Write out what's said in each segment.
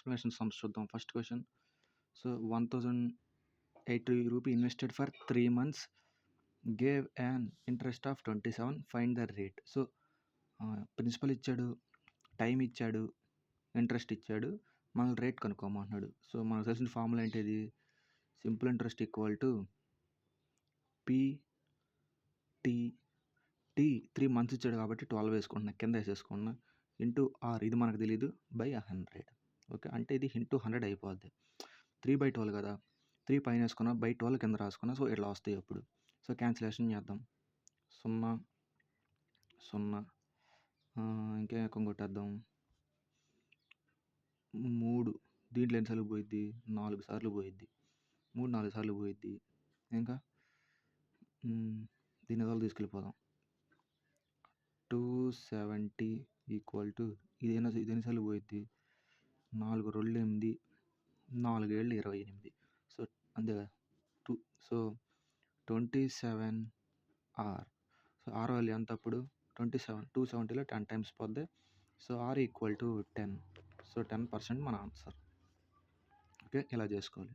Explanation sums చూద్దాం. First question. So, 1080 rupee invested for 3 months gave an interest of 27. Find the rate. So, principal ఇచ్చాడు, time ఇచ్చాడు, interest ఇచ్చాడు. మనల్ని rate కనుక్కోమంటున్నాడు. So, మనకు తెలిసిన ఫార్ములా ఏంటిది? Simple interest equal to PT 3 months ఇచ్చాడు కాబట్టి 12 వేసుకుంటున్నా, కింద వేసేసుకున్నా, ఇంటూ ఆర్, ఇది మనకు తెలీదు, బై 100. ఓకే, అంటే ఇది ఇంటూ 100 అయిపోద్ది. 3/12 కదా, 3 పైన వేసుకున్నా, బై 12 కింద రాసుకున్నా. సో ఇట్లా వస్తాయి అప్పుడు. సో క్యాన్సిలేషన్ చేద్దాం. 0 0 ఇంకే ఎక్కం కొట్టేద్దాం. 3 దీంట్లో ఎన్నిసార్లు పోయిద్ది? 4 సార్లు పోయిద్ది. 3 4 సార్లు పోయిద్ది. ఇంకా దీని ఎదురు తీసుకెళ్ళిపోదాం. 270 ఈక్వల్ టు ఇది ఎన్నిసార్లు పోయిద్ది? 4 2 8, 4 7 28. సో అంతే కదా. So 27 R. So R value ఎంత అప్పుడు? 27. 270లో 10 టైమ్స్ పోద్ది. So R equal to 10. So 10% మన ఆన్సర్. ఓకే, ఇలా చేసుకోవాలి.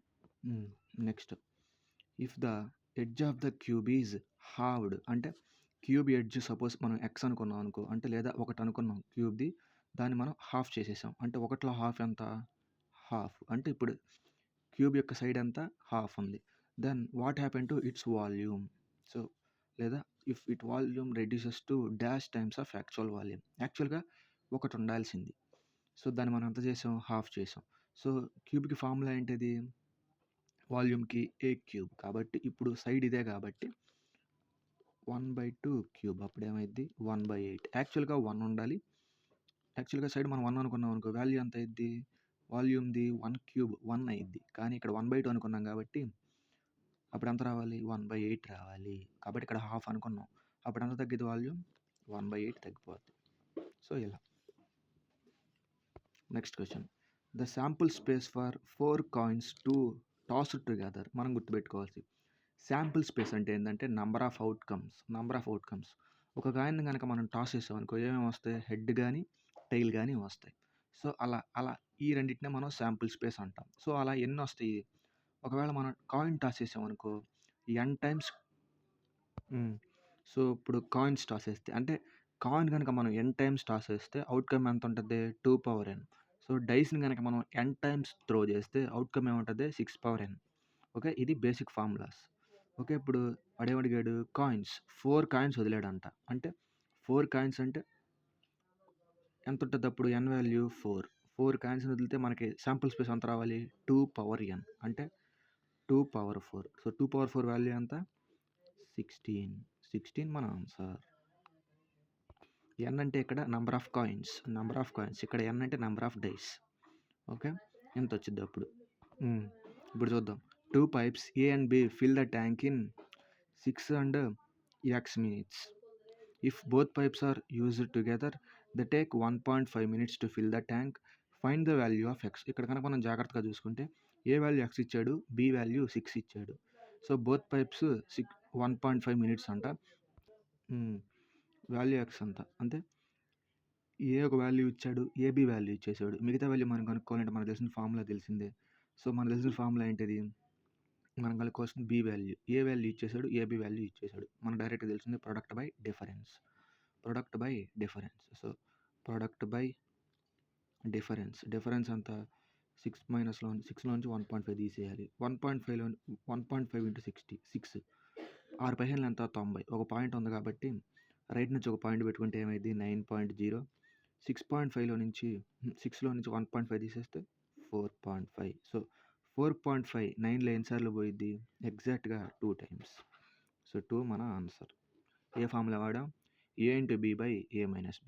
Next, if the edge of the cube is halved, అంటే క్యూబ్ ఎడ్జ్ సపోజ్ మనం ఎక్స్ అనుకున్నాం అనుకో, అంటే లేదా ఒకటి అనుకున్నాం క్యూబ్ది, దాన్ని మనం హాఫ్ చేసేసాం. అంటే ఒకటిలో హాఫ్ ఎంత? హాఫ్. అంటే ఇప్పుడు క్యూబ్ యొక్క సైడ్ ఎంత? హాఫ్ ఉంది. Then what happen to its volume? So లేదా if it volume reduces to dash times of actual volume. యాక్చువల్గా ఒకటి ఉండాల్సింది. సో దాన్ని మనం ఎంత చేసాం? హాఫ్ చేసాం. సో క్యూబ్కి ఫార్ములా ఏంటిది? వాల్యూమ్కి ఏ క్యూబ్. కాబట్టి ఇప్పుడు సైడ్ ఇదే కాబట్టి 1/2 క్యూబ్. అప్పుడు ఏమైద్ది? 1/8. యాక్చువల్గా 1 ఉండాలి. యాక్చువల్గా సైడ్ మనం 1 అనుకున్నాం అనుకో, వాల్యూ ఎంత అయింది? వాల్యూమ్ది 1 క్యూబ్ 1 అయింది. కానీ ఇక్కడ 1/2 అనుకున్నాం కాబట్టి అప్పుడు ఎంత రావాలి? 1/8 రావాలి. కాబట్టి ఇక్కడ హాఫ్ అనుకున్నాం. అప్పుడు ఎంత తగ్గిద్ది వాల్యూమ్? 1/8 తగ్గిపోద్ది. సో ఇలా. Next question. The sample space for 4 coins to tossed together. మనం గుర్తుపెట్టుకోవాల్సి, శాంపుల్ స్పేస్ అంటే ఏంటంటే నంబర్ ఆఫ్ అవుట్కమ్స్. ఒక కాయిన్ కనుక మనం టాస్ చేసాం అనుకో, ఏమేమి వస్తాయి? హెడ్ కానీ టైల్ కానీ వస్తాయి. సో అలా ఈ రెండింటినే మనం శాంపుల్ స్పేస్ అంటాం. సో అలా ఎన్ని వస్తాయి? ఒకవేళ మనం కాయిన్ టాస్ చేసాం అనుకో, n టైమ్స్. సో ఇప్పుడు కాయిన్స్ టాస్ వేస్తే, అంటే కాయిన్ కనుక మనం n టైమ్స్ టాస్ వేస్తే అవుట్కమ్ ఎంత ఉంటుంది? 2/n. సో డైస్ని కనుక మనం n టైమ్స్ త్రో చేస్తే అవుట్కమ్ ఏముంటుంది? 6/n. ఓకే, ఇది బేసిక్ ఫార్ములాస్. ఓకే, ఇప్పుడు వాడేమడిగాడు? Coins 4 coins వదిలాడంట. అంటే 4 కాయిన్స్ అంటే ఎంత ఉంటుంది అప్పుడు? n వాల్యూ 4 కాయిన్స్ వదిలితే మనకి శాంపుల్ స్పేస్ ఎంత రావాలి? 2/n. అంటే 2/4. సో 2/4 వాల్యూ ఎంత? 16 మన ఆన్సర్. n అంటే ఇక్కడ నెంబర్ ఆఫ్ కాయిన్స్, ఇక్కడ n అంటే నెంబర్ ఆఫ్ డైస్. ఓకే, ఎంత వచ్చింది అప్పుడు? ఇప్పుడు చూద్దాం. 2 pipes A and B fill the tank in 6 and x minutes. If both pipes are used together, they take 1.5 minutes to fill the tank. Find the value of x. ఇక్కడ కనుక మనం జాగ్రత్తగా చూసుకుంటే ఏ వాల్యూ x ఇచ్చాడు, B value 6 ఇచ్చాడు. So both pipes 1.5 minutes అంట. Value x అంత. అంటే ఏ ఒక వాల్యూ ఇచ్చాడు, ఏబి వాల్యూ ఇచ్చేసాడు. మిగతా వాల్యూ మనం కనుక్కోవాలంటే మనకు తెలిసిన ఫార్ములా తెలిసిందే. సో మనకు తెలిసిన ఫార్ములా ఏంటిది? మనం కనుక్కోవాల్సిన బి వాల్యూ. ఏ వాల్యూ ఇచ్చేసాడు, ఏబి వాల్యూ ఇచ్చేసాడు. మనకు డైరెక్ట్గా తెలిసింది product by difference. So product by difference అంత 6లోంచి 1.5 తీసేయాలి. 1.5 ఇంటూ 60, 6. 6/15 ఎంత? 90. ఒక పాయింట్ ఉంది కాబట్టి రైట్ నుంచి ఒక పాయింట్ పెట్టుకుంటే ఏమైంది? 9.0. 6.5లో నుంచి 1.5 తీసేస్తే 4.5. సో 4.5 9లో ఎన్నిసార్లు పోయిద్ది? ఎగ్జాక్ట్గా 2 టైమ్స్. సో 2 మన ఆన్సర్. ఏ ఫార్ములా వాడాం? a into b by a minus b.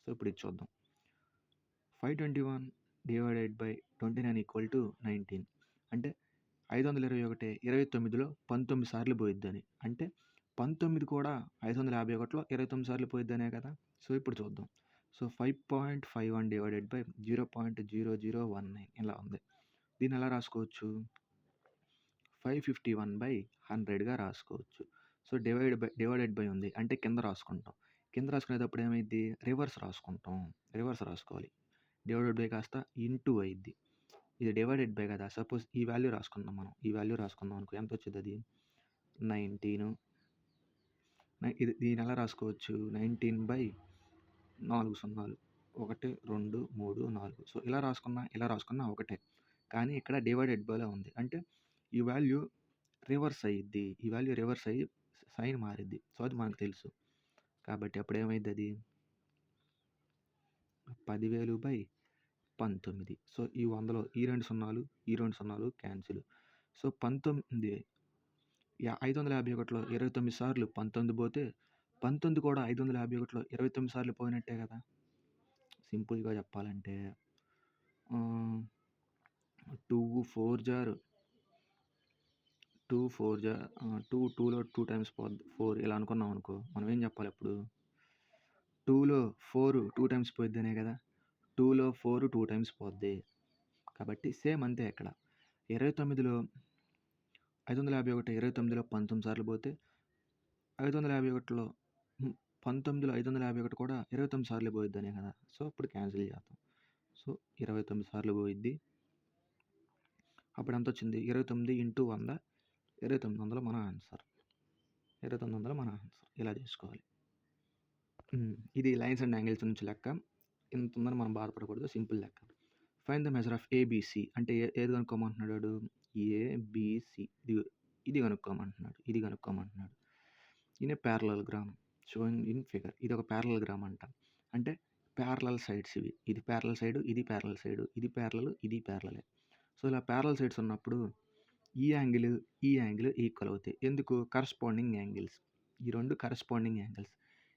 So ఇప్పుడు ఇది చూద్దాం. 521 డివైడెడ్ బై 29 ఈక్వల్ టు 19. అంటే 521 29లో 19 సార్లు పోయిద్దని. అంటే 19 కూడా 551లో 29 సార్లు పోయిద్దనే కదా. సో ఇప్పుడు చూద్దాం. సో 5.51 డివైడెడ్ బై 0.0019 ఇలా ఉంది. దీన్ని ఎలా రాసుకోవచ్చు? 551/100గా రాసుకోవచ్చు. సో డివైడెడ్ బై ఉంది అంటే కింద రాసుకుంటాం. కింద రాసుకునేటప్పుడు ఏమైంది? రివర్స్ రాసుకోవాలి. డివైడెడ్ బై కాస్త ఇంటూ అయ్యిద్ది. ఇది డివైడెడ్ బై కదా, సపోజ్ ఈ వాల్యూ రాసుకుందాం మనం. ఈ వాల్యూ రాసుకుందాం అనుకో, ఎంత వచ్చింది అది 19. ఇది దీన్ని ఎలా రాసుకోవచ్చు, 19/4 సున్నాలు 1 2 3 4. సో ఇలా రాసుకున్నా ఒకటే, కానీ ఇక్కడ డివైడెడ్ బైలో ఉంది అంటే ఈ వాల్యూ రివర్స్ అయ్యిద్ది. ఈ వాల్యూ రివర్స్ అయ్యి సైన్ మారిద్ది. సో అది మనకు తెలుసు. కాబట్టి అప్పుడు ఏమైద్ది అది 10,000/19. సో ఈ 100లో ఈ 2 సున్నాలు క్యాన్సిల్. సో 551లో 29 సార్లు 19 పోతే 19 కూడా 551లో 29 సార్లు పోయినట్టే కదా. సింపుల్గా చెప్పాలంటే 2 4 జార్ 2 4 జార్ 2లో 2 టైమ్స్ పోద్ది 4 ఇలా అనుకున్నాం అనుకో, మనం ఏం చెప్పాలి ఇప్పుడు, 2లో 4 2 టైమ్స్ పోయిద్దనే కదా. 2లో 4 2 టైమ్స్ పోద్ది. కాబట్టి సేమ్ అంతే ఇక్కడ 29లో 551 29లో 19 సార్లు పోతే 551లో 19లో 551 కూడా 29 సార్లు పోయిద్దనే కదా. సో ఇప్పుడు క్యాన్సిల్ చేద్దాం. సో 29 సార్లు పోయిద్ది. అప్పుడు ఎంత వచ్చింది, 29 × 100 2900 మన ఆన్సర్. 2900 మన ఆన్సర్. ఇలా చేసుకోవాలి. ఇది లైన్స్ అండ్ యాంగిల్స్ నుంచి లెక్క. ఇంత ఉందని మనం బాధపడకూడదు, సింపుల్ లెక్క. Find the measure of ABC అంటే ఏది కనుక్కోమంటున్నాడు, ఏబిసి ఇది కనుక్కోమంటున్నాడు. In a parallelogram showing in figure. ఇది ఒక ప్యారలలోగ్రామ్ అంట. అంటే ప్యారలల్ సైడ్స్ ఇవి. ఇది ప్యారలల్ సైడ్, ఇది ప్యారలల్ సైడ్, ఇది ప్యారలల్, ఇది ప్యారలలే. సో ఇలా ప్యారలల్ సైడ్స్ ఉన్నప్పుడు ఈ యాంగిల్ ఈక్వల్ అవుతాయి. ఎందుకు, కరస్పాండింగ్ యాంగిల్స్. ఈ రెండు కరస్పాండింగ్ యాంగిల్స్.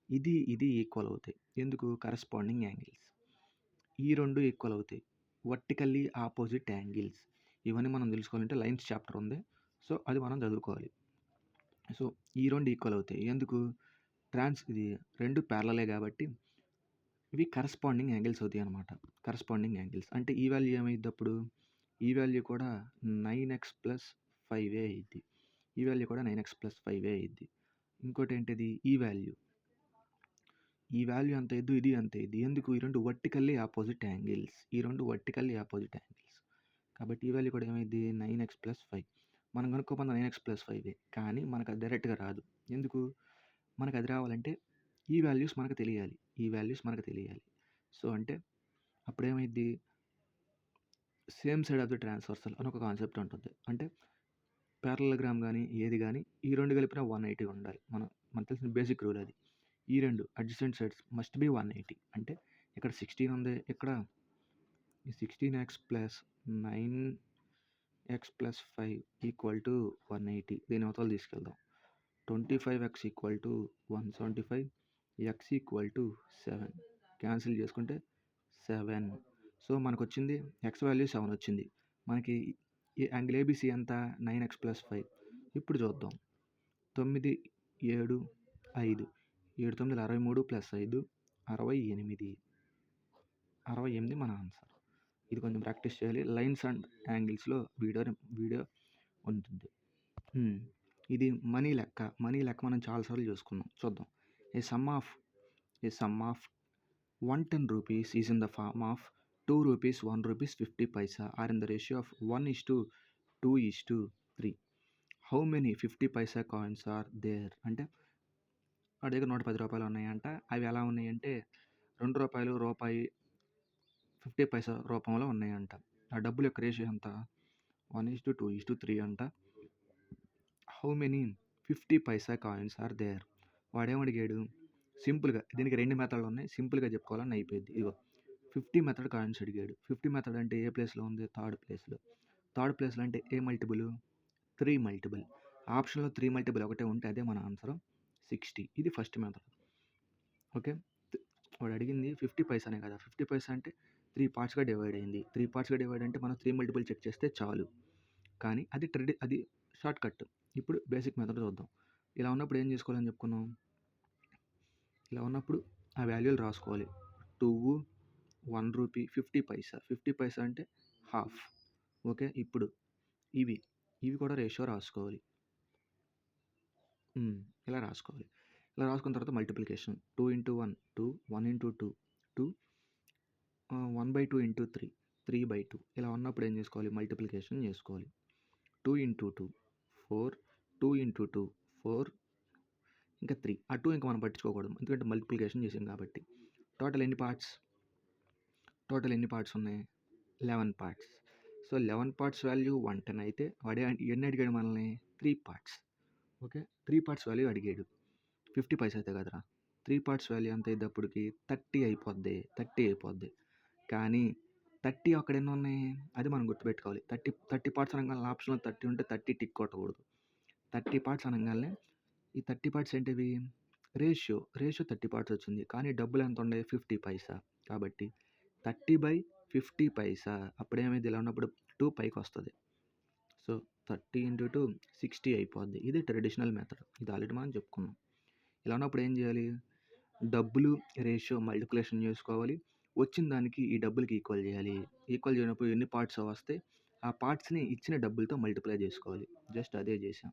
ఇది ఈక్వల్ అవుతాయి. ఎందుకు, కరస్పాండింగ్ యాంగిల్స్. ఈ రెండు ఈక్వల్ అవుతాయి. Vertically opposite angles. ఇవన్నీ మనం తెలుసుకోవాలంటే లైన్స్ చాప్టర్ ఉంది. సో అది మనం చదువుకోవాలి. సో ఈ రెండు ఈక్వల్ అవుతాయి. ఎందుకు, ఇది రెండు ప్యారలలే కాబట్టి ఇవి కరస్పాండింగ్ యాంగిల్స్ అవుతాయి అన్నమాట. కరస్పాండింగ్ యాంగిల్స్ అంటే ఈ వాల్యూ ఏమైద్ది అప్పుడు, ఈ వాల్యూ కూడా 9x + 5a అయ్యిద్ది. ఈ వాల్యూ కూడా 9x + 5a అయ్యిద్ది. ఇంకోటి ఏంటిది, ఈ వాల్యూ అంత ఎద్దు, ఇది అంత ఎద్దు. ఎందుకు, ఈ రెండు వర్టికల్లీ ఆపోజిట్ యాంగిల్స్. కాబట్టి ఈ వాల్యూ కూడా ఏమైంది 9x + 5. మనం కనుక్కోమన్న 9x + 5 కానీ మనకు అది డైరెక్ట్గా రాదు. ఎందుకు, మనకు అది రావాలంటే ఈ వాల్యూస్ మనకు తెలియాలి. సో అంటే అప్పుడు ఏమైద్ది, same side of the transversal అని ఒక కాన్సెప్ట్ ఉంటుంది. అంటే ప్యారలలోగ్రామ్ కానీ ఏది కానీ ఈ రెండు కలిపిన 180 ఉండాలి. మనకు తెలిసిన బేసిక్ రూల్ అది. ఈ రెండు అడ్జసెంట్ సైడ్స్ మస్ట్ బి 180. అంటే ఇక్కడ 16 ఉంది, ఇక్కడ 16x + 9x + 5 = 180. దీని అవతల తీసుకెళ్దాం. 25x = 175, x = 7. క్యాన్సిల్ చేసుకుంటే 7. సో మనకు వచ్చింది x వాల్యూ 7 వచ్చింది. మనకి ఈ యాంగిల్ ఏబిసి ఎంత, 9x + 5. ఇప్పుడు చూద్దాం. 9 7 5 7 9 63 + 5 68 మన ఆన్సర్. ఇది కొంచెం ప్రాక్టీస్ చేయాలి. లైన్స్ అండ్ యాంగిల్స్లో వీడియో ఉంటుంది. ఇది మనీ లెక్క మనం చాలాసార్లు చూసుకున్నాం. చూద్దాం. A sum of 110 rupees is in the form of 2 rupees 1 rupees 50 paisa are in the ratio of 1:2:3. How many 50 paisa coins are there. అంటే వాడి దగ్గర 110 రూపాయలు ఉన్నాయంట. అవి ఎలా ఉన్నాయంటే ₹2 రూపాయి 50 పైసా రూపంలో ఉన్నాయంట. ఆ డబ్బుల యొక్క రేషియో ఎంత, 1:2:3 అంట. How many 50 paisa coins are there. వాడేమడిగాడు, సింపుల్గా దీనికి 2 మెథడ్లు ఉన్నాయి. సింపుల్గా చెప్పుకోవాలని అయిపోయింది. ఇగో 50 మెథడ్ కాయిన్స్ అడిగాడు. 50 మెథడ్ అంటే ఏ ప్లేస్లో ఉంది, థర్డ్ ప్లేస్లో అంటే ఏ మల్టిపుల్, 3 మల్టిపుల్. ఆప్షన్లో 3 మల్టిపుల్ ఒకటే ఉంటే అదే మన ఆన్సర్ 60. ఇది ఫస్ట్ మెథడ్. ఓకే, వాడు అడిగింది 50 పైసానే కదా. 50 పైసా అంటే 3 పార్ట్స్గా డివైడ్ అయింది. 3 పార్ట్స్గా డివైడ్ అంటే మనం 3 మల్టిపుల్ చెక్ చేస్తే చాలు. కానీ అది షార్ట్ కట్. ఇప్పుడు బేసిక్ మెథడ్ చూద్దాం. ఇలా ఉన్నప్పుడు ఏం చేసుకోవాలని చెప్పుకున్నాం, ఇలా ఉన్నప్పుడు ఆ వాల్యూలు రాసుకోవాలి. 2 1 రూపీ 50 పైసా. 50 పైసా అంటే హాఫ్. ఓకే, ఇప్పుడు ఇవి కూడా రేషియో రాసుకోవాలి. ఇలా రాసుకున్న తర్వాత మల్టిప్లికేషన్ 2 × 1 2, 1 × 2 2, 1/2 ఇంటూ 3, 3/2 ఇలా ఉన్నప్పుడు ఏం చేసుకోవాలి, మల్టిప్లికేషన్ చేసుకోవాలి. 2 ఇంటూ 2 4, 2 ఇంటూ 2 4, ఇంకా 3. ఆ 2 ఇంకా మనం పట్టించుకోకూడదు ఎందుకంటే మల్టిప్లికేషన్ చేసాం కాబట్టి. టోటల్ ఎన్ని పార్ట్స్ ఉన్నాయి, 11 పార్ట్స్. సో 11 పార్ట్స్ వాల్యూ 110 అయితే వాడు ఎన్ని అడిగాడు మనల్ని, 3 పార్ట్స్. ఓకే, 3 పార్ట్స్ వాల్యూ అడిగాడు. 50 పైసా అయితే కదరా. 3 పార్ట్స్ వాల్యూ ఎంత అయ్యేటప్పటికి 30 అయిపోద్ది. కానీ 30 అక్కడ ఎన్ని ఉన్నాయి అది మనం గుర్తుపెట్టుకోవాలి. 30 పార్ట్స్ అనగానే ఆప్షన్లో 30 ఉంటే 30 టిక్ కొట్టకూడదు. 30 పార్ట్స్ అనగానే ఈ 30 పార్ట్స్ ఏంటివి, రేషియో 30 పార్ట్స్ వచ్చింది. కానీ డబ్బులు ఎంత ఉండే, 50 పైసా. కాబట్టి 30/50 పైసా. అప్పుడేమైంది, ఇలా ఉన్నప్పుడు 2 పైకి వస్తుంది. సో 30 ఇంటూ 2 60 అయిపోద్ది. ఇది ట్రెడిషనల్ మెథడ్. ఇది ఆల్రెడీ మనం చెప్పుకున్నాం. ఇలా ఉన్నప్పుడు ఏం చేయాలి, డబ్బులు రేషియో మల్టిప్లికేషన్ చేసుకోవాలి. వచ్చిన దానికి ఈ డబ్బులకి ఈక్వల్ చేయాలి. ఈక్వల్ చేయనప్పుడు ఎన్ని పార్ట్స్ వస్తే ఆ పార్ట్స్ని ఇచ్చిన డబ్బులతో మల్టిప్లై చేసుకోవాలి. జస్ట్ అదే చేసాం.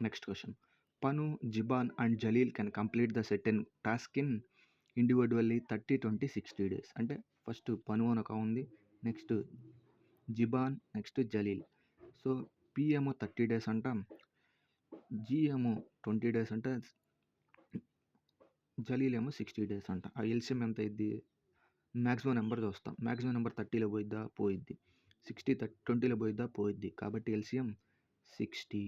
Next question. Panu, Jiban and Jalil can complete the certain task in individually 30, 20, 60 days. అంటే ఫస్ట్ పను అని ఒక ఉంది, next Jiban, next Jalil. So P ఏమో 30 days అంట, జీ ఏమో 20 days అంట, జలీల్ ఏమో 60 days అంట. ఆ ఎల్సిఎం ఎంత అయింది, మ్యాక్సిమం నెంబర్ చూస్తాం. మ్యాక్సిమం నెంబర్ 30లో పోయిద్ది, 60 20లో పోయిద్ది. కాబట్టి ఎల్సిఎం 60.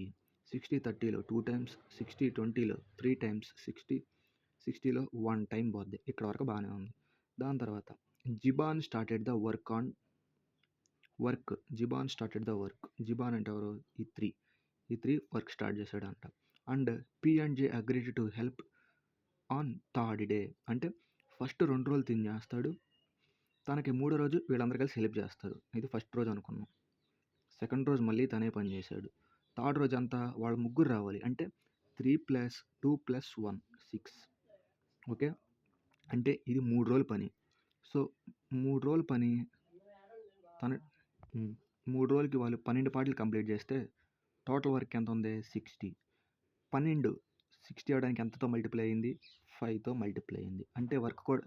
60 30లో 2 times, 60 20లో 3 times, 60లో 1 time పోద్ది. ఇక్కడ వరకు బాగానే ఉంది. దాని తర్వాత Jiban started the work. Jiban అంటే ఎవరు, ఈ 3 వర్క్ స్టార్ట్ చేశాడంట. And P and J agreed to help on third day. అంటే ఫస్ట్ 2 రోజులు తిని చేస్తాడు, తనకి 3వ రోజు వీళ్ళందరూ కలిసి హెల్ప్ చేస్తారు. ఇది ఫస్ట్ రోజు అనుకున్నాం. సెకండ్ రోజు మళ్ళీ తనే పని చేశాడు. థర్డ్ రోజు అంతా వాళ్ళు ముగ్గురు రావాలి. అంటే 3 + 2 + 1 6. ఓకే, అంటే ఇది 3 రోజుల పని. సో 3 రోజుల పని తన 3 రోజులకి వాళ్ళు 12 పార్ట్లు కంప్లీట్ చేస్తే టోటల్ వర్క్ ఎంత ఉంది, 60. 60 అవడానికి ఎంతతో మల్టిప్లై అయింది, 5తో మల్టిప్లై అయింది. అంటే వర్క్ కూడా,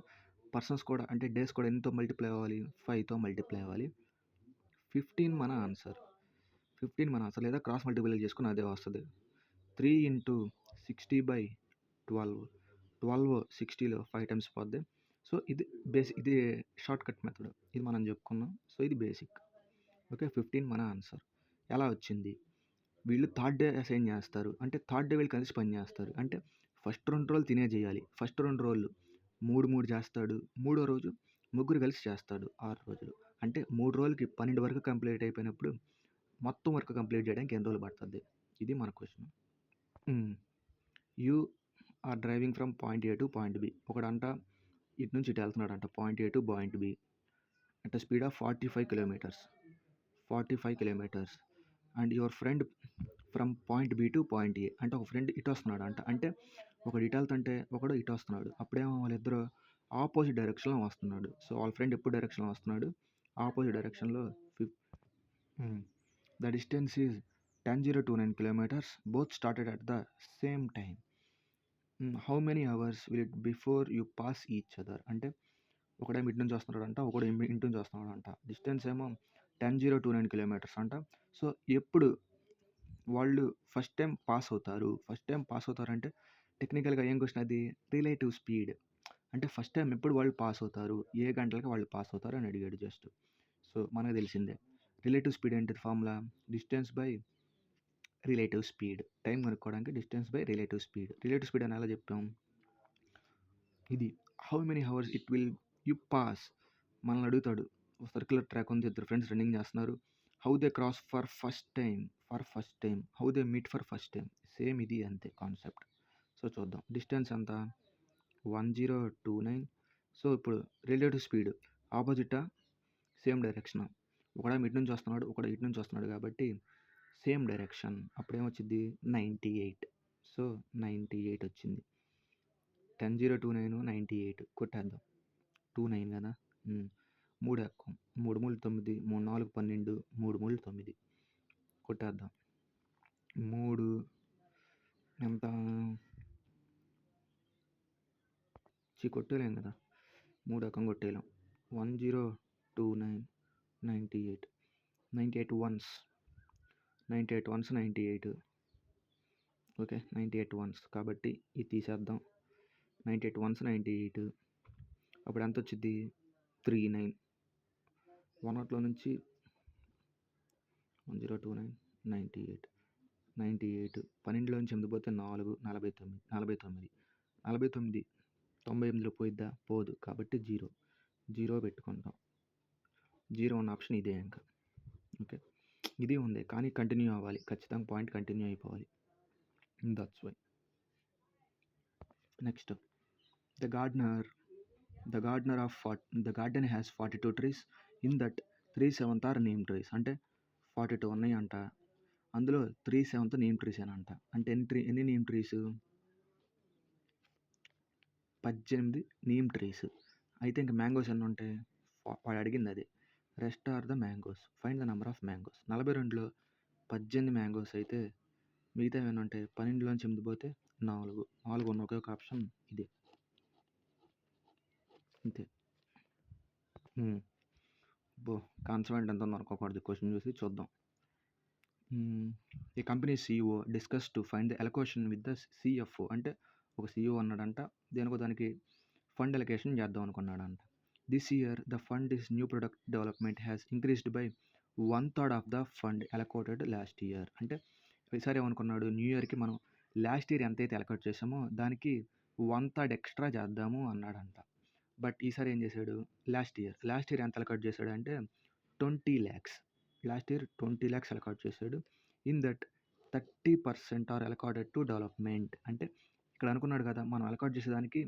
పర్సన్స్ కూడా, అంటే డేస్ కూడా ఎంతో మల్టిప్లై అవ్వాలి, 5తో మల్టిప్లై అవ్వాలి. 15 మన ఆన్సర్. లేదా క్రాస్ మల్టిప్లై చేసుకుని అదే వస్తుంది. 3 ఇంటూ 60/12. 12 60లో 5 times పోద్ది. సో ఇది ఇది షార్ట్ కట్ మెథడ్, ఇది మనం చెప్పుకున్నాం. సో ఇది బేసిక్. ఓకే, 15 మన ఆన్సర్. ఎలా వచ్చింది, వీళ్ళు థర్డ్ డే అసైన్ చేస్తారు. అంటే థర్డ్ డే వీళ్ళు కలిసి పని చేస్తారు. అంటే ఫస్ట్ 2 రోజులు తినే చేయాలి. ఫస్ట్ 2 రోజులు 3 చేస్తాడు. 3వ రోజు ముగ్గురు కలిసి చేస్తాడు, 6 రోజులు. అంటే 3 రోజులకి 12 వరకు కంప్లీట్ అయిపోయినప్పుడు మొత్తం వర్క్ కంప్లీట్ చేయడానికి ఎన్ని రోజులు పడుతుంది, ఇది మన question. You are driving from point A to point B. ఒకడంట ఇటు నుంచి ఇటు వెళ్తున్నాడంట, point A to point B at speed of 45 kilometers. And your friend from point B to point A. అంటే ఒక ఫ్రెండ్ ఇటు వస్తున్నాడు అంట. అంటే ఒకడు ఇటు వెళ్తుంటే ఒకడు ఇటు వస్తున్నాడు. అప్పుడేమో వాళ్ళిద్దరు ఆపోజిట్ డైరెక్షన్లో వస్తున్నాడు. సో వాళ్ళ ఫ్రెండ్ ఎప్పుడు డైరెక్షన్లో వస్తున్నాడు, ఆపోజిట్ డైరెక్షన్లో. The distance is 10,029 kilometers. Both started at the same time. How many hours will it before you pass each other. అంటే ఒకడేమో ఇటు నుంచి వస్తున్నాడు అంట, ఒకడు ఇంటి నుంచి వస్తున్నాడు అంట. డిస్టెన్స్ ఏమో 10,029 kilometers అంట. సో ఎప్పుడు వాళ్ళు ఫస్ట్ టైం పాస్ అవుతారు అంటే టెక్నికల్గా ఏం క్వశ్చన్ అది, రిలేటివ్ స్పీడ్. అంటే ఫస్ట్ టైం ఎప్పుడు వాళ్ళు పాస్ అవుతారు, ఏ గంటలకి వాళ్ళు పాస్ అవుతారు అని అడిగాడు జస్ట్. సో మనకు తెలిసిందే రిలేటివ్ స్పీడ్ ఏంటిది, formula distance by relative speed. Time కనుక్కోవడానికి distance by relative speed. Relative speed అని ఎలా చెప్పాం, ఇది how many hours it will you pass. మనల్ని అడుగుతాడు, సర్క్యులర్ ట్రాక్ ఉంది, ఇద్దరు ఫ్రెండ్స్ రన్నింగ్ చేస్తున్నారు. How they cross for first time, how they meet for first time. Same ఇది అంతే కాన్సెప్ట్. సో చూద్దాం, డిస్టెన్స్ ఎంత 1029. సో ఇప్పుడు రిలేటివ్ స్పీడ్ ఆపోజిటా, సేమ్ డైరెక్షన్. ఒకడ ఇటు నుంచి వస్తున్నాడు, ఒకడు ఇటు నుంచి వస్తున్నాడు కాబట్టి సేమ్ డైరెక్షన్. అప్పుడేమొచ్చింది 98. సో 98 వచ్చింది. 10,029 98 కొట్టేద్దాం. 29 కదా, 3 ఎక్కువ, 3 3 9, 3 4 12, 3 3 9 కొట్టేద్దాం. 3 ఎంత, కొట్టేయలేం కదా, 3 ఎక్కం కొట్టేయలేం. 1029 98 98 ones 98 ones 98. ఓకే, 98 వన్స్ కాబట్టి ఇది తీసేద్దాం. 98 వన్స్ 98. అప్పుడు ఎంత వచ్చింది? 39. 100లో నుంచి 1029 98 98. 12లో నుంచి 8 పోతే 4 49 49 49 98లో పోయిద్దా? పోదు. కాబట్టి 0 పెట్టుకుంటాం. 0 ఉన్న ఆప్షన్ ఇదే ఇంకా. ఓకే, ఇది ఉంది కానీ కంటిన్యూ అవ్వాలి, ఖచ్చితంగా పాయింట్ కంటిన్యూ అయిపోవాలి. That's why. Next, the garden has 42 trees. In that 3/7 are neem trees. అంటే 42 ఉన్నాయి అంట, అందులో 3/7 నేమ్ ట్రీస్ అని అంట. అంటే ఎన్ని నేమ్ ట్రీస్? 18 name trees. అయితే ఇంకా మ్యాంగోస్ ఎన్ని ఉంటాయి? వాడు అడిగింది అది. Rest are the mangoes. Find the number of mangoes. 42లో 18 మ్యాంగోస్ అయితే మిగతా ఏమైనా ఉంటాయి? 12లోంచి 8 పోతే 4 ఉన్న ఒకే ఒక ఆప్షన్ ఇది. అంతే. కాన్సెప్ట్ ఎంత ఉందో అనుకోకూడదు. క్వశ్చన్ చూసి చూద్దాం. ఈ company CEO discuss to find the allocation with the CFO. అంటే ఒక CEO అన్నాడంట, దేనికో దానికి ఫండ్ అలొకేషన్ చేద్దాం అనుకున్నాడంట. This year the fund is new product development has increased by 1/3 of the fund allocated last year. అంటే ఈసారి ఏమనుకున్నాడు? న్యూ ఇయర్కి మనం లాస్ట్ ఇయర్ ఎంతైతే అలొకేట్ చేసామో దానికి 1/3 ఎక్స్ట్రా చేద్దాము అన్నాడంట. బట్ ఈసారి ఏం చేశాడు? లాస్ట్ ఇయర్ ఎంత అలొకేట్ చేశాడు అంటే 20 lakhs. Last year 20 lakhs allocate చేశాడు. In that 30% are allocated to development. అంటే ఇక్కడ అనుకున్నాడు కదా, మనం అలొకేట్ చేసేదానికి,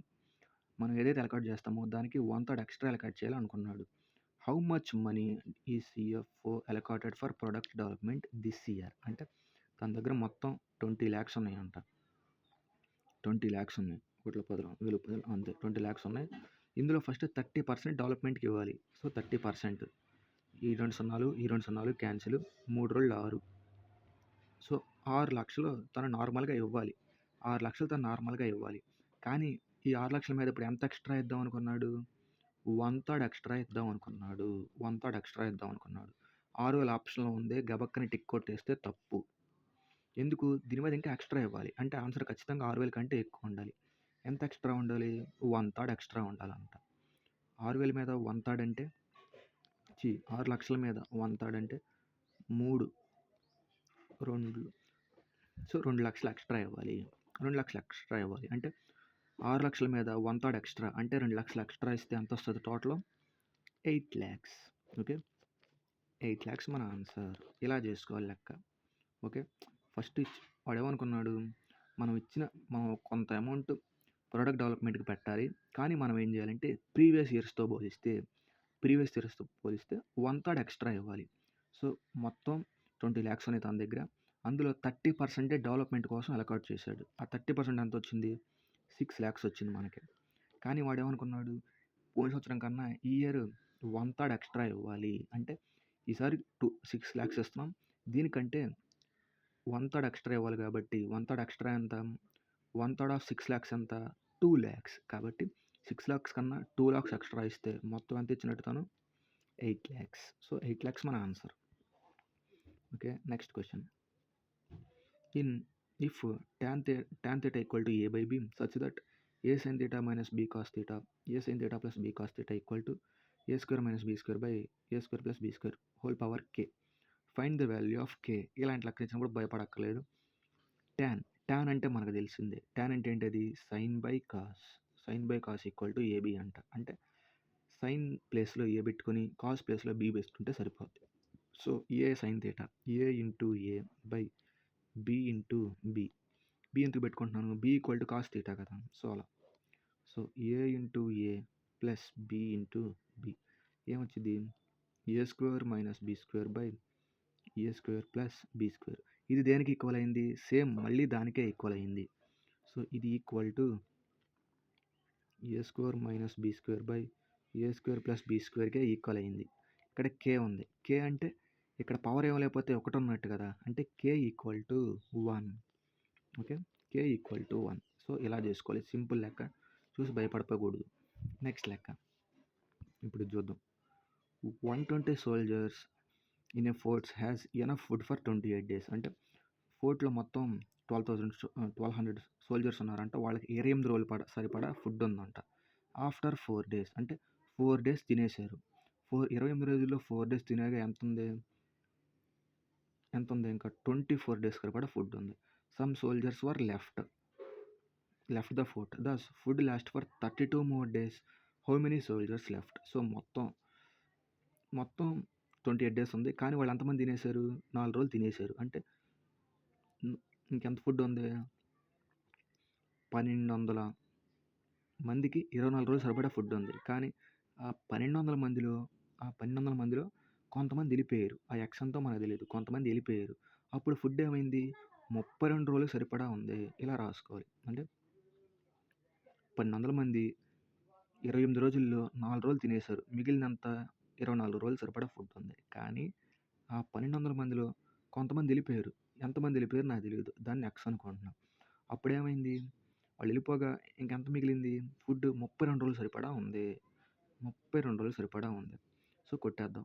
మనం ఏదైతే అలొకేట్ చేస్తామో దానికి 1/3 ఎక్స్ట్రా అలొకేట్ చేయాలనుకున్నాడు. హౌ మచ్ మనీ ఈ CFO allocated for product development this year. అంటే తన దగ్గర మొత్తం 20 lakhs ఉన్నాయంట. 20 lakhs ఉన్నాయి. 1,10,000 అంతే. 20 lakhs ఉన్నాయి. ఇందులో ఫస్ట్ 30% డెవలప్మెంట్కి ఇవ్వాలి. సో 30%. ఈ 2 సున్నాలు క్యాన్సిల్. 3 రోజులు 6. సో 6 లక్షలు తను నార్మల్గా ఇవ్వాలి. 6 లక్షలు తను నార్మల్గా ఇవ్వాలి. కానీ ఈ 6 లక్షల మీద ఇప్పుడు ఎంత ఎక్స్ట్రా ఇద్దాం అనుకున్నాడు? 1/3 ఎక్స్ట్రా ఇద్దాం అనుకున్నాడు. 6,000 ఆప్షన్లో ఉంది. గబక్కని టిక్ కొట్టేస్తే తప్పు. ఎందుకు? దీని మీద ఇంకా ఎక్స్ట్రా ఇవ్వాలి. అంటే ఆన్సర్ ఖచ్చితంగా 6,000 కంటే ఎక్కువ ఉండాలి. ఎంత ఎక్స్ట్రా ఉండాలి? 1/3 ఎక్స్ట్రా ఉండాలంట. 6,000 మీద 1/3 అంటే 6 లక్షల మీద 1/3 అంటే 3 సో 2 లక్షలు ఎక్స్ట్రా ఇవ్వాలి. 2 లక్షలు ఎక్స్ట్రా ఇవ్వాలి అంటే 6 లక్షల మీద 1/3 ఎక్స్ట్రా అంటే 2 లక్షలు ఎక్స్ట్రా ఇస్తే ఎంత వస్తుంది టోటల్? 8 lakhs. ఓకే, 8 lakhs మన ఆన్సర్. ఇలా చేసుకోవాలి లెక్క. ఓకే, ఫస్ట్ వాడు ఏమనుకున్నాడు? మనం కొంత అమౌంట్ ప్రొడక్ట్ డెవలప్మెంట్కి పెట్టాలి, కానీ మనం ఏం చేయాలంటే ప్రీవియస్ ఇయర్స్తో పోలిస్తే 1/3 ఎక్స్ట్రా ఇవ్వాలి. సో మొత్తం 20 lakhs ఉన్నాయి తన దగ్గర. అందులో 30% డెవలప్మెంట్ కోసం అలొకేట్ చేశాడు. ఆ 30% ఎంత వచ్చింది? 6 lakhs వచ్చింది మనకి. కానీ వాడు ఏమనుకున్నాడు? పోయిన సంవత్సరం కన్నా ఈ ఇయర్ 1/3 ఎక్స్ట్రా ఇవ్వాలి. అంటే ఈసారి 6 lakhs ఇస్తున్నాం, దీనికంటే 1/3 ఎక్స్ట్రా ఇవ్వాలి. కాబట్టి 1/3 ఎక్స్ట్రా ఎంత? 1/3 ఆఫ్ 6 lakhs ఎంత? 2 lakhs. కాబట్టి 6 lakhs కన్నా 2 lakhs ఎక్స్ట్రా ఇస్తే మొత్తం ఎంత ఇచ్చినట్టు తను? 8 lakhs. సో 8 lakhs మన answer. Okay, next question. If tan theta equal to a by b such that a sin theta minus b cos theta, a sin theta plus b cos theta equal to a square minus b square by a square plus b square whole power k. Find the value of k. ఇలాంటి లెక్క ఇచ్చినప్పుడు భయపడక్కర్లేదు. tan అంటే మనకు తెలిసిందే. tan అంటే ఏంటది? sin by cos equal to ab అంట. అంటే సైన్ ప్లేస్లో ఏ పెట్టుకొని కాస్ ప్లేస్లో బి పెట్టుకుంటే సరిపోద్ది. So A sine theta, A into A by B into B. B ఎందుకు పెట్టుకుంటున్నాను? B equal to cos theta కదా. సో అలా. So A into A plus B into B ఏమొచ్చింది? A square minus B square by A square plus B square. ఇది దేనికి equal అయింది? Same మళ్ళీ దానికే ఈక్వల్ అయింది. సో ఇది equal to A square minus B square by A square plus B స్క్వేర్కే equal అయింది. ఇక్కడ కే ఉంది. కే అంటే ఇక్కడ పవర్ ఏమో లేకపోతే 1 ఉన్నట్టు కదా. అంటే K equal to 1. Okay, K equal to 1. So ఇలా చేసుకోవాలి. సింపుల్ లెక్క, చూసి భయపడిపోకూడదు. నెక్స్ట్ లెక్క. ఇప్పుడు చూద్దాం. 120 soldiers in a forts has enough food for 28 days. అంటే ఫోర్ట్‌లో మొత్తం 1200 సోల్జర్స్ ఉన్నారంట. వాళ్ళకి 28 రోజులు సరిపడా ఫుడ్ ఉందంట. ఆఫ్టర్ 4 డేస్ అంటే 4 డేస్ తినేశారు. 28 రోజుల్లో 4 డేస్ తినాక ఎంతుంది? ఇంకా 24 డేస్ సరిపడా ఫుడ్ ఉంది. Some soldiers were left the fort. Thus food last for 32 more days. How many soldiers left? So మొత్తం 28 డేస్ ఉంది. కానీ వాళ్ళు ఎంతమంది తినేశారు? 4 రోజులు తినేశారు. అంటే ఇంకెంత ఫుడ్ ఉంది? 1200 మందికి 24 రోజులు సరిపడా ఫుడ్ ఉంది. కానీ ఆ 1200 మందిలో కొంతమంది వెళ్ళిపోయారు. ఆ ఎక్స్ ఎంతో మనకు తెలియదు. కొంతమంది వెళ్ళిపోయారు. అప్పుడు ఫుడ్ ఏమైంది? 32 రోజులు సరిపడా ఉంది. ఇలా రాసుకోవాలి. అంటే 1200 మంది 28 రోజుల్లో 4 రోజులు తినేశారు. మిగిలినంత 24 రోజులు సరిపడా ఫుడ్ ఉంది. కానీ ఆ 1200 మందిలో కొంతమంది వెళ్ళిపోయారు. ఎంతమంది వెళ్ళిపోయారు నాకు తెలియదు. దాన్ని ఎక్స్ అనుకుంటున్నాం. అప్పుడేమైంది? వాళ్ళు వెళ్ళిపోగా ఇంకెంత మిగిలింది? ఫుడ్ 32 రోజులు సరిపడా ఉంది. 32 రోజులు సరిపడా ఉంది. సో కొట్టేద్దాం.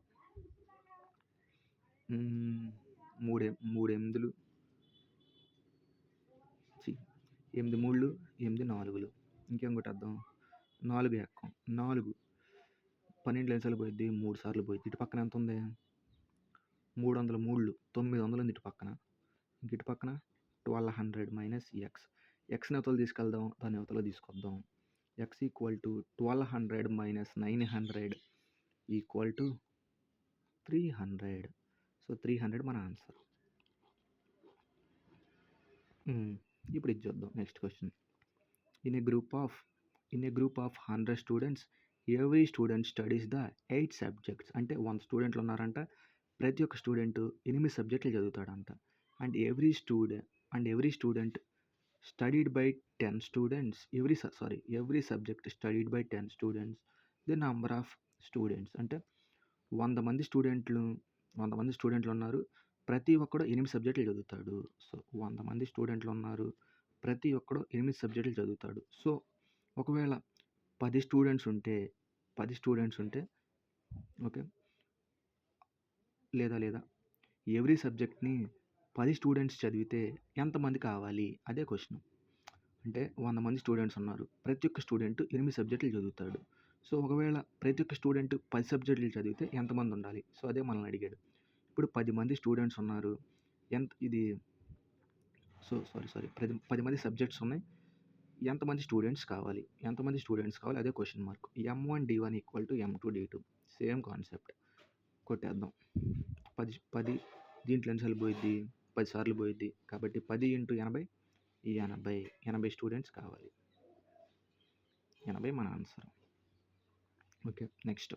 3 ఎనిమిదిలు 8 మూడులు 8 నాలుగులు. ఇంకేం కొట్టేద్దాం? 4 ఎక్కం. 4 12 ఎన్నిసార్లు పోయిద్ది? 3 సార్లు పోయిద్ది. ఇటు పక్కన ఎంత ఉంది? 300 మూడులు 900 ఉంది ఇటు పక్కన. ఇంక ఇటు పక్కన 1200 మైనస్ ఎక్స్. ఎక్స్ని అవతల తీసుకెళ్దాం. దాన్ని అవతల తీసుకొద్దాం. X equal to 1200 minus 900 equal to 300. So 300 మన ఆన్సర్. ఇప్పుడు ఇది చూద్దాం. Next question. In a group of 100 students every student studies the 8 subjects. అంటే 100 స్టూడెంట్లు ఉన్నారంట. ప్రతి ఒక్క స్టూడెంట్ 8 సబ్జెక్టులు చదువుతాడంట. And every student studied by 10 students. Every subject studied by 10 students. The number of students. అంటే 100 మంది స్టూడెంట్లు ఉన్నారు. ప్రతి ఒక్కడు 8 సబ్జెక్టులు చదువుతాడు. సో 100 మంది స్టూడెంట్లు ఉన్నారు. ప్రతి ఒక్కడు 8 సబ్జెక్టులు చదువుతాడు. సో ఒకవేళ 10 స్టూడెంట్స్ ఉంటే ఓకే, లేదా ఎవ్రీ సబ్జెక్ట్ని 10 స్టూడెంట్స్ చదివితే ఎంతమంది కావాలి? అదే క్వశ్చన్. అంటే 100 మంది స్టూడెంట్స్ ఉన్నారు. ప్రతి ఒక్క స్టూడెంట్ 8 సబ్జెక్టులు చదువుతాడు. సో ఒకవేళ ప్రతి ఒక్క స్టూడెంట్ 10 సబ్జెక్టులు చదివితే ఎంతమంది ఉండాలి? సో అదే మనల్ని అడిగాడు. ఇప్పుడు 10 మంది స్టూడెంట్స్ ఉన్నారు. ఇది 10 మంది సబ్జెక్ట్స్ ఉన్నాయి. ఎంతమంది స్టూడెంట్స్ కావాలి? అదే question mark. M1D1 equal to M2D2. Same concept. కొట్టేద్దాం. 10 దీంట్లో ఎన్నిసార్లు పోయిద్ది? 10 సార్లు పోయిద్ది. కాబట్టి 10 ఇంటూ 80 80 స్టూడెంట్స్ కావాలి. 80 మన answer. Okay, next.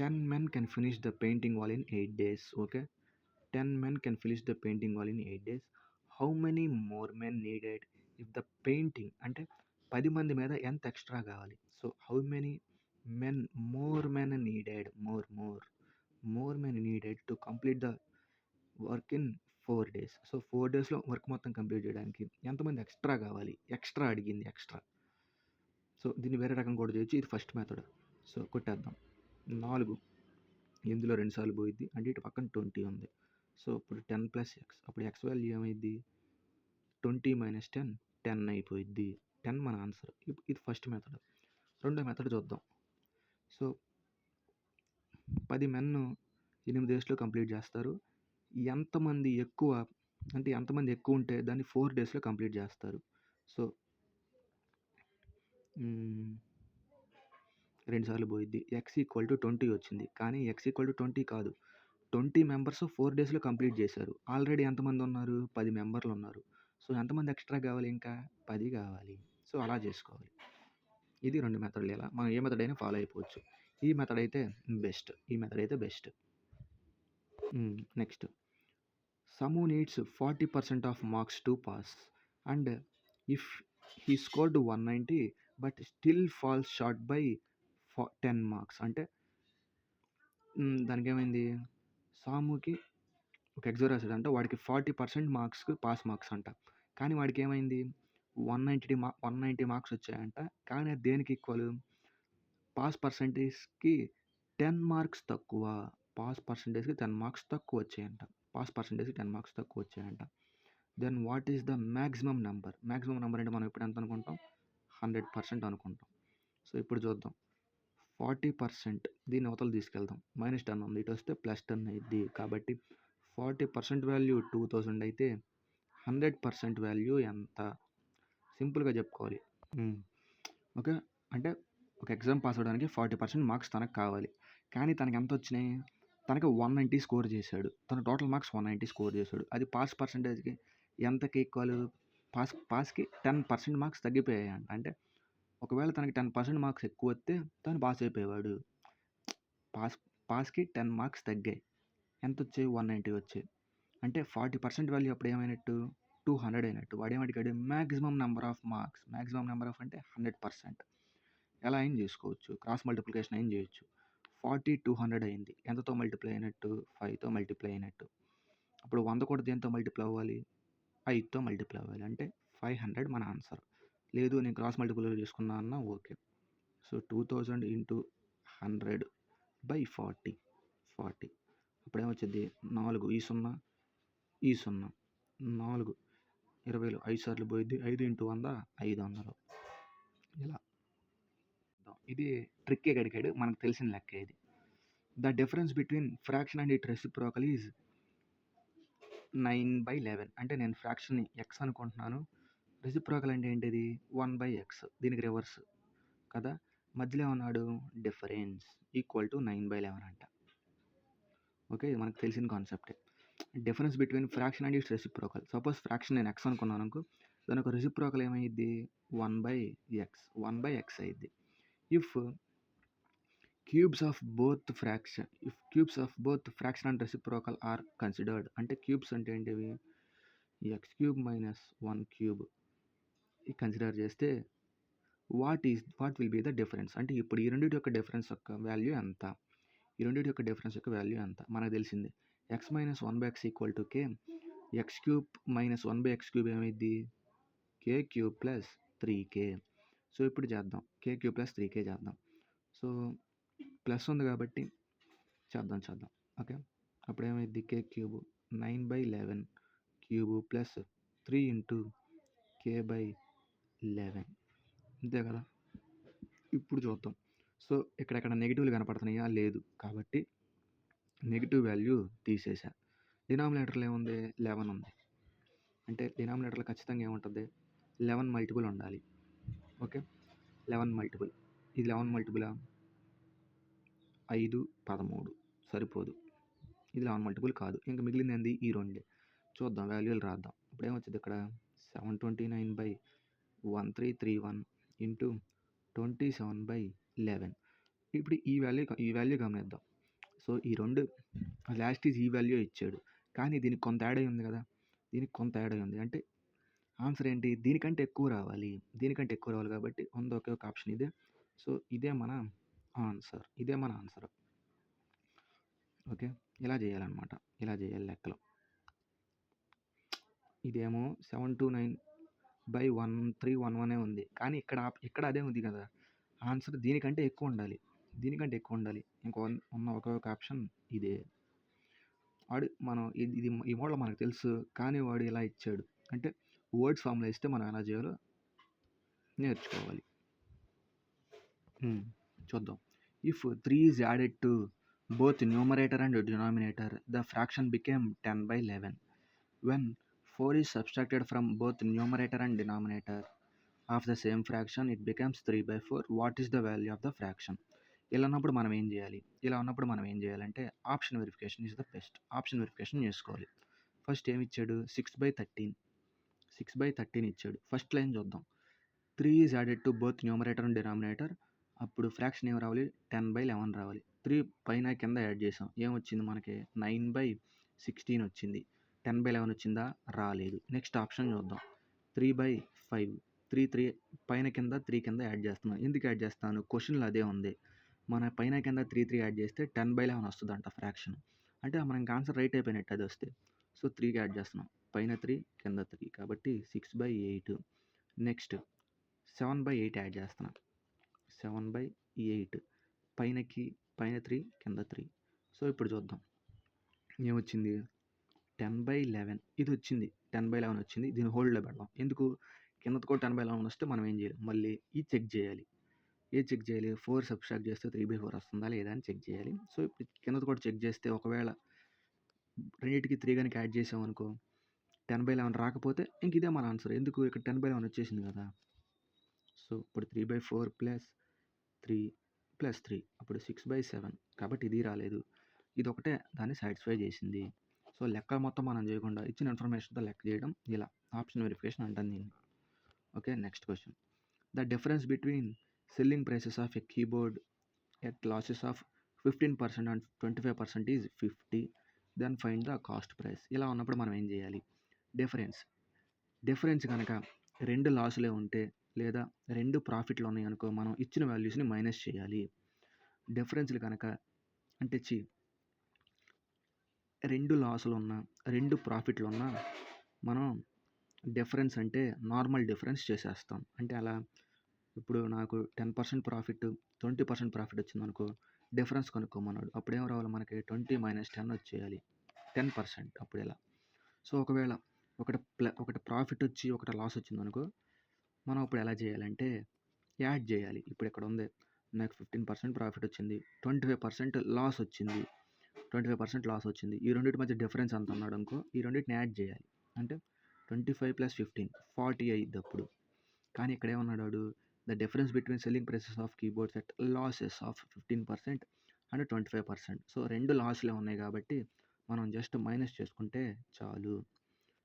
10 men can finish the painting wall in 8 days. Okay, 10 men can finish the painting wall in 8 days. How many more men needed if the painting? అంటే 10 మంది మీద ఎంత ఎక్స్ట్రా కావాలి? So how many more men needed to complete the work in 4 days. So 4 డేస్లో work మొత్తం complete చేయడానికి ఎంతమంది extra కావాలి? ఎక్స్ట్రా అడిగింది. సో దీన్ని వేరే రకం కూడా చేయొచ్చు. ఇది ఫస్ట్ మెథడ్. సో కొట్టేద్దాం. 4 ఇందులో 2 సార్లు పోయిద్ది. అంటే ఇటు పక్కన 20 ఉంది. సో ఇప్పుడు 10 ప్లస్ ఎక్స్. అప్పుడు ఎక్స్ వాల్యూ ఏమైద్ది? 20 మైనస్ 10 అయిపోయిద్ది. 10 మన ఆన్సర్. ఇది ఫస్ట్ మెథడ్. రెండో మెథడ్ చూద్దాం. సో 10 మెన్ 8 డేస్లో కంప్లీట్ చేస్తారు. ఎంతమంది ఎక్కువ ఉంటే దాన్ని 4 డేస్లో కంప్లీట్ చేస్తారు. సో 2 సార్లు పోయిద్ది. ఎక్స్ ఈక్వల్ టు 20 వచ్చింది. కానీ ఎక్స్ ఈక్వల్ టు 20 కాదు. 20 మెంబర్స్ 4 డేస్లో కంప్లీట్ చేశారు. ఆల్రెడీ ఎంతమంది ఉన్నారు? 10 మెంబర్లు ఉన్నారు. సో ఎంతమంది ఎక్స్ట్రా కావాలి? ఇంకా 10 కావాలి. సో అలా చేసుకోవాలి. ఇది 2 మెథడ్లు. ఇలా మనం ఏ మెథడ్ అయినా ఫాలో అయిపోవచ్చు. ఈ మెథడ్ అయితే best. Next. Samu needs 40% of marks to pass. And if he scored 190 but still falls short by 10 marks. అంటే దానికి ఏమైంది? సాముకి ఒక ఎగ్జామ్ రాశాడు అంటే వాడికి 40% మార్క్స్కి పాస్ మార్క్స్ అంట. కానీ వాడికి ఏమైంది? 190 మార్క్స్ వచ్చాయంట. కానీ అది దేనికి ఈక్వల్? పాస్ పర్సెంటేజ్‌కి 10 మార్క్స్ తక్కువ. పాస్ పర్సెంటేజ్‌కి 10 మార్క్స్ తక్కువొచ్చాయంట. పాస్ పర్సెంటేజ్‌కి 10 మార్క్స్ తక్కువొచ్చాయంట. Then what is the maximum number? Maximum number అంటే మనం ఇప్పుడు ఎంత అనుకుంటాం? 100% అనుకుంటాం. సో, ఇప్పుడు చూద్దాం. 40% దీన్ని అవతల తీసుకెళ్దాం. -10 ఉంది. ఇటొస్తే +10 అయ్యిద్ది. కాబట్టి 40% వాల్యూ 2000 అయితే 100% వాల్యూ ఎంత? సింపుల్‌గా చెప్పుకోవాలి. ఓకే. అంటే ఒక ఎగ్జామ్ పాస్ అవ్వడానికి 40% మార్క్స్ తనకు కావాలి. కానీ తనకెంతొచ్చినాయి? తనకి 190 స్కోర్ చేశాడు. తన టోటల్ మార్క్స్ 190 స్కోర్ చేశాడు. అది పాస్ పర్సెంటేజ్‌కి ఎంతకి ఈక్వల్? పాస్‌కి 10% మార్క్స్ తగ్గిపోయాయంట. అంటే ఒకవేళ తనకి 10% మార్క్స్ ఎక్కువొస్తే తను పాస్ అయిపోయేవాడు. పాస్‌కి 10 మార్క్స్ తగ్గాయి. ఎంతొచ్చాయి? 190 వచ్చాయి. అంటే 40% వాల్యూ అప్పుడు ఏమైనట్టు? 200 అయినట్టు. వాడేమడిగాడు? Maximum number of marks. Maximum number of అంటే 100%. ఎలా అయినా చేసుకోవచ్చు. క్రాస్ మల్టిప్లికేషన్ అయినా చేయొచ్చు. 40 200 అయింది. ఎంతతో మల్టిప్లై అయినట్టు? 5తో మల్టిప్లై అయినట్టు. అప్పుడు 100 కూడా దేనితో మల్టిప్లై అవ్వాలి? 5తో మల్టిప్లై అవ్వాలి. అంటే 500 మన ఆన్సర్. లేదు నేను క్రాస్ మల్టిప్లై చేసుకున్నా అన్నా ఓకే. So 2000 into 100/40. 40 అప్పుడేమొచ్చిద్ది? 4 ఈ 0 ఈ 0 4 20లో 5 సార్లు పోయిద్ది. 5 ఇంటూ 100 500. ఇలా ఇది ట్రిక్కే అడిగాడు. మనకు తెలిసిన లెక్కే ఇది. The difference between fraction and it reciprocal is 9/11. అంటే నేను ఫ్రాక్షన్‌ని x అనుకుంటున్నాను. రెసిప్రోకల్ అంటే ఏంటిది? 1/x. దీనికి రివర్స్ కదా! మధ్యలో ఏమన్నాడు? డిఫరెన్స్ ఈక్వల్ టు 9/11 అంట. ఓకే. ఇది మనకు తెలిసిన కాన్సెప్టే. Difference between fraction and its reciprocal. Suppose fraction నేను x అనుకున్నాననుకో, దాని యొక్క రెసిప్రోకల్ ఏమైద్ది? 1/x. 1/x అయ్యిద్ది. If cubes of both fraction and reciprocal are considered. అంటే క్యూబ్స్ అంటే ఏంటివి? x³ - 1 క్యూబ్ కన్సిడర్ చేస్తే what will be the difference? అంటే ఇప్పుడు ఈ రెండిటి యొక్క డిఫరెన్స్ యొక్క వాల్యూ ఎంత? ఈ రెండిటి యొక్క డిఫరెన్స్ యొక్క వాల్యూ ఎంత? మనకు తెలిసింది x - 1/x = k. x³ - 1/x³ ఏమైద్ది? k³ + 3k. So ఇప్పుడు చేద్దాం. k³ + 3k చేద్దాం. సో ప్లస్ ఉంది కాబట్టి చేద్దాం. ఓకే. అప్పుడేమైద్ది? k³ 9/11 cube plus 3 into k/11 అంతే కదా! ఇప్పుడు చూద్దాం. సో ఇక్కడెక్కడ నెగిటివ్‌లు కనపడుతున్నాయా? లేదు. కాబట్టి నెగిటివ్ వాల్యూ తీసేసా. డినామినేటర్‌లో ఏముంది? 11 ఉంది. అంటే డినామినేటర్‌లో ఖచ్చితంగా ఏముంటది? 11 మల్టిపుల్ ఉండాలి. ఓకే. 11 మల్టిపుల్. ఇది 11 మల్టిపులా? 5, 13 సరిపోదు. ఇది 11 మల్టిపుల్ కాదు. ఇంక మిగిలిందేంది? ఈ రెండే. చూద్దాం వాల్యూలు రాద్దాం. ఇప్పుడేమొచ్చిద్ది ఇక్కడ? 729/1331 ఇంటూ 27/11. ఇప్పుడు ఈ వాల్యూ గమనిద్దాం. సో ఈ రెండు లాస్ట్ ఈ వాల్యూ ఇచ్చాడు. కానీ దీనికి కొంత యాడ్ అయ్యి ఉంది కదా! దీనికి కొంత యాడ్ అయ్యి ఉంది. అంటే ఆన్సర్ ఏంటి? దీనికంటే ఎక్కువ రావాలి. కాబట్టి ఉంది ఒకే ఒక ఆప్షన్ ఇదే. సో ఇదే మన ఆన్సర్. ఓకే. ఇలా చేయాలన్నమాట. ఇలా చేయాలి లెక్కలు. ఇదేమో 729/1311 ఉంది. కానీ ఇక్కడ అదే ఉంది కదా! ఆన్సర్ దీనికంటే ఎక్కువ ఉండాలి. ఉన్న ఒకే ఒక ఆప్షన్ ఇదే. ఈ మోడల్ మనకు తెలుసు. కానీ వాడు ఇలా ఇచ్చాడు. అంటే వర్డ్స్ ఫామ్‌లో ఇస్తే మనం ఎలా చేయాలో నేర్చుకోవాలి. చూద్దాం. If 3 is added to both numerator and denominator, the fraction became 10/11. When 4 is subtracted from both numerator and denominator of the same fraction, it becomes 3/4. What is the value of the fraction? ఇలా ఉన్నప్పుడు మనం ఏం చేయాలంటే option verification is the best. Option verification చేసుకోవాలి. First ఏమి ఇచ్చాడు? 6/13 ఇచ్చాడు. First line చూద్దాం. 3 is added to both numerator and denominator. అప్పుడు ఫ్రాక్షన్ ఏమి రావాలి? 10/11 రావాలి. 3 పైన కింద యాడ్ చేసాం. ఏమొచ్చింది మనకి? 9/16 వచ్చింది. 10/11 వచ్చిందా? రాలేదు. నెక్స్ట్ ఆప్షన్ చూద్దాం. 3/5. 3 పైన కింద 3 కింద యాడ్ చేస్తున్నాను. ఎందుకు యాడ్ చేస్తాను? క్వశ్చన్లో అదే ఉంది. మన పైన కింద 3 యాడ్ చేస్తే 10/11 వస్తుందంట ఫ్రాక్షన్. అంటే మనకి ఆన్సర్ రైట్ అయిపోయినట్టు అది వస్తే. సో 3కి యాడ్ చేస్తున్నాం. పైన 3 కింద 3 కాబట్టి 6/8. నెక్స్ట్ 7/8 యాడ్ చేస్తున్నాం. 7/8 8 పైనకి పైన 3 కింద 3. సో ఇప్పుడు చూద్దాం ఏమొచ్చింది 10/11 ఇది వచ్చింది 10/11 వచ్చింది. దీన్ని హోల్డ్లో పెడదాం. ఎందుకు కిందది కూడా 10/11 వస్తే మనం ఏం చేయాలి మళ్ళీ ఇది చెక్ చేయాలి. ఏది చెక్ చేయాలి 4 సబ్స్ట్రాక్ట్ చేస్తే 3/4 వస్తుందా లేదా అని చెక్ చేయాలి. సో ఇప్పుడు కిందది కూడా చెక్ చేస్తే ఒకవేళ రెండింటికి 3 కనుక యాడ్ చేసామనుకో 10/11 రాకపోతే ఇంక ఇదే మన ఆన్సర్. ఎందుకు ఇక్కడ 10/11 వచ్చేసింది కదా. సో ఇప్పుడు 3/4 ప్లస్ 3 ప్లస్ 3 అప్పుడు 6/7 కాబట్టి ఇది రాలేదు. ఇది ఒకటే దాన్ని సాటిస్ఫై చేసింది. సో లెక్కలు మొత్తం మనం చేయకుండా ఇచ్చిన ఇన్ఫర్మేషన్తో లెక్క చేయడం ఇలా ఆప్షన్ వెరిఫికేషన్ అంటాను దీన్ని. Okay next question the difference between selling prices of a keyboard at losses of 15% and 25% is 50. Then find the cost price. ఇలా ఉన్నప్పుడు మనం ఏం చేయాలి డిఫరెన్స్ కనుక 2 లాసులే ఉంటే లేదా 2 ప్రాఫిట్లు ఉన్నాయి అనుకో మనం ఇచ్చిన వాల్యూస్ని మైనస్ చేయాలి. డిఫరెన్స్లు కనుక అంటే 2 లాసులు ఉన్నా 2 ప్రాఫిట్లు ఉన్నా మనం డిఫరెన్స్ అంటే నార్మల్ డిఫరెన్స్ చేసేస్తాం. అంటే అలా ఇప్పుడు నాకు 10% ప్రాఫిట్ 20% ప్రాఫిట్ వచ్చింది అనుకో డిఫరెన్స్ కనుక్కోమన్నాడు. అప్పుడు ఏం రావాలి మనకి 20 - 10 వచ్చేయాలి 10%. అప్పుడు ఇలా సో ఒకవేళ ఒకటి ప్రాఫిట్ వచ్చి ఒకటి లాస్ వచ్చింది అనుకో మనం అప్పుడు ఎలా చేయాలంటే యాడ్ చేయాలి. ఇప్పుడు ఇక్కడ ఉంది నాకు 15% ప్రాఫిట్ వచ్చింది 25% లాస్ వచ్చింది 25% లాస్ వచ్చింది. ఈ రెండింటి మధ్య డిఫరెన్స్ అంత అన్నాడు అనుకో ఈ రెండింటిని యాడ్ చేయాలి. అంటే 25 + 15 40 అయ్యిద్ది అప్పుడు. కానీ ఇక్కడ ఏమన్నాడు the difference between selling prices of keyboards at losses of 15% and 25%. So 2 లాస్లే ఉన్నాయి కాబట్టి మనం జస్ట్ మైనస్ చేసుకుంటే చాలు.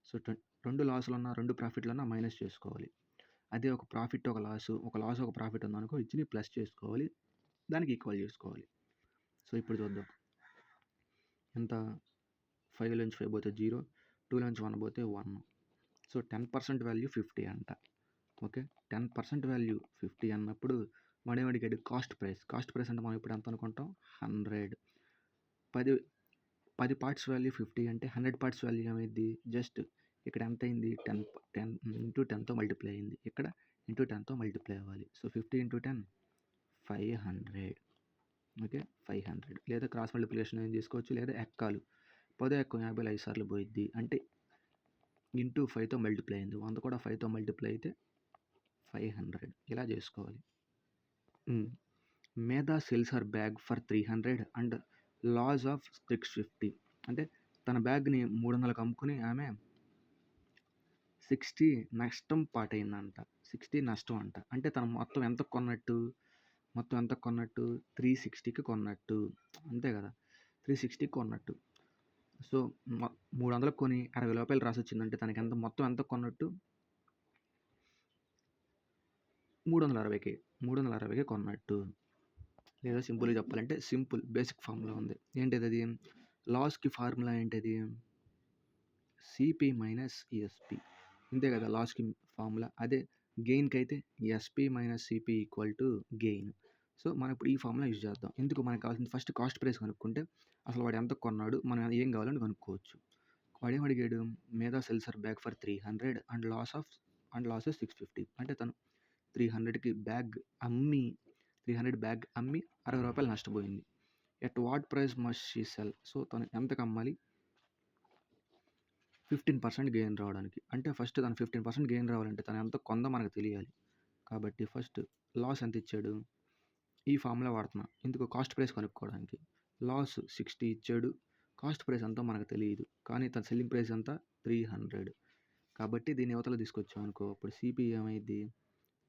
సో 2 లాసులు ఉన్నా 2 ప్రాఫిట్లు ఉన్నా మైనస్ చేసుకోవాలి. అదే ఒక ప్రాఫిట్ ఒక లాస్ ఒక ప్రాఫిట్ ఉందనుకో ఇచ్చి ప్లస్ చేసుకోవాలి దానికి ఈక్వల్ చేసుకోవాలి. సో ఇప్పుడు చూద్దాం ఎంత 5 నుంచి 5 పోతే 0 2 నుంచి 1 పోతే 1. సో 10% వాల్యూ 50 అంట. ఓకే 10% వాల్యూ 50 అన్నప్పుడు వాడేవాడికి కాస్ట్ ప్రైస్ అంటే మనం ఇప్పుడు ఎంత అనుకుంటాం 100. 10 పార్ట్స్ వాల్యూ 50 అంటే 100 పార్ట్స్ వాల్యూ ఏమైంది జస్ట్ ఇక్కడ ఎంత అయింది 10 ఇంటూ 10తో మల్టిప్లై అయింది. ఇక్కడ ఇంటూ 10తో మల్టిప్లై అవ్వాలి. సో 50 × 10 500. ఓకే 500 లేదా క్రాస్ మల్టిప్లికేషన్ ఏం చేసుకోవచ్చు లేదా ఎక్కాలు 10 ఎక్కం 50 5 సార్లు పోయిద్ది అంటే ఇంటూ 5తో మల్టిప్లై అయింది. 100 కూడా 5తో మల్టిప్లై అయితే 500 ఇలా చేసుకోవాలి. Medha sells her bag for 300 and loss of 650. అంటే తన బ్యాగ్ని 300కి అమ్ముకుని ఆమె 60 నష్టం పాటైందంట. 60 నష్టం అంట. అంటే తను మొత్తం ఎంత కొన్నట్టు 360కి కొన్నట్టు అంతే కదా 360కి కొన్నట్టు. సో 300కి కొని 60 రూపాయలు రాసి వచ్చిందంటే తనకి మొత్తం ఎంత కొన్నట్టు 360కి కొన్నట్టు. లేదా సింపుల్గా చెప్పాలంటే సింపుల్ బేసిక్ ఫార్ములా ఉంది. ఏంటిది అది లాస్కి ఫార్ములా ఏంటిది సిపి - ఎస్పి ఇంతే కదా లాస్కి ఫార్ములా. అదే గెయిన్కి అయితే ఎస్పి - సిపి = గెయిన్. సో మనం ఇప్పుడు ఈ ఫార్ములా యూజ్ చేద్దాం. ఎందుకు మనకు కావాల్సింది ఫస్ట్ కాస్ట్ ప్రైస్ కనుక్కుంటే అసలు వాడు ఎంత కొన్నాడు మనం ఏం కావాలని కనుక్కోవచ్చు. వాడు ఏం అడిగాడు మేధా sells her bag for 300 and losses 650. అంటే తను 300కి బ్యాగ్ అమ్మి 60 రూపాయలు నష్టపోయింది. At what price must she cell. So తను ఎంతకు అమ్మాలి 15% గెయిన్ రావడానికి. అంటే ఫస్ట్ తను 15% గెయిన్ రావాలంటే తను ఎంత కొందో మనకు తెలియాలి. కాబట్టి ఫస్ట్ లాస్ ఎంత ఇచ్చాడు ఈ ఫార్ములా వాడుతున్నా ఎందుకు కాస్ట్ ప్రైస్ కనుక్కోవడానికి. లాస్ 60 ఇచ్చాడు కాస్ట్ ప్రైస్ ఎంతో మనకు తెలియదు కానీ తన సెల్లింగ్ ప్రైస్ ఎంత 300 కాబట్టి దీన్ని యువతలో తీసుకొచ్చాం అనుకో అప్పుడు సిపి ఏమైంది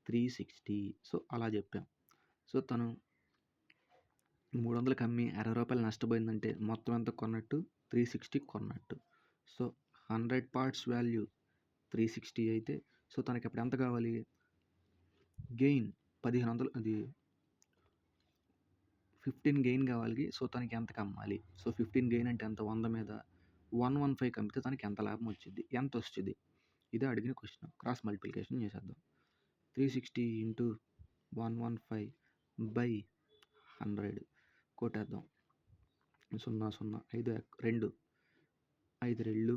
360. సో అలా చెప్పాం. సో తను 300కి అమ్మి 60 రూపాయలు నష్టపోయిందంటే మొత్తం ఎంత కొన్నట్టు 360 కొన్నట్టు. సో 100 పార్ట్స్ వాల్యూ 360 అయితే సో తనకి ఇప్పుడు ఎంత కావాలి గెయిన్ 1500 అది 15 గెయిన్ కావాలి. సో తనకి ఎంతకు అమ్మాలి. సో 15 గెయిన్ అంటే ఎంత 100 మీద 115 కమ్మితే తనకి ఎంత లాభం వచ్చింది ఎంత వస్తుంది ఇదే అడిగిన క్వశ్చన్. క్రాస్ మల్టిప్లికేషన్ చేసేద్దాం. 360 × 115/100 కొట్టేద్దాం. 0 0 5 2 5 2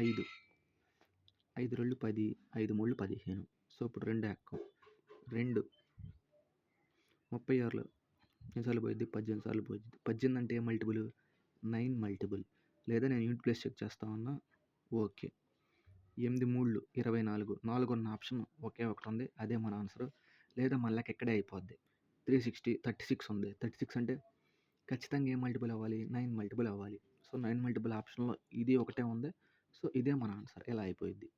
5 5 2 10 5 3 15. సో ఇప్పుడు 2 ఎక్కం 2 36లో ఎన్నిసార్లు పోయిద్ది? 18 సార్లు పోయిద్ది. 18 అంటే ఏ మల్టిపుల్? 9 మల్టిపుల్. లేదా నేను యూనిట్ ప్లేస్ చెక్ చేస్తా ఉన్నా. ఓకే. 8 3 24. 4 ఉన్న ఆప్షన్ ఒకే ఒకటి ఉంది, అదే మన ఆన్సర్. లేదా మన లెక్క ఇక్కడే అయిపోద్ది. 36 ఉంది. 36 అంటే ఖచ్చితంగా ఏ మల్టిపుల్ అవ్వాలి? 9 మల్టిపుల్ అవ్వాలి. సో 9 మల్టిపుల్ ఆప్షన్లో ఇది ఒకటే ఉంది. సో ఇదే మన ఆన్సర్. ఇలా అయిపోయింది.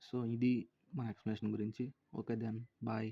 సో ఇది మన ఎక్స్ప్లెనేషన్ గురించి. Okay then bye.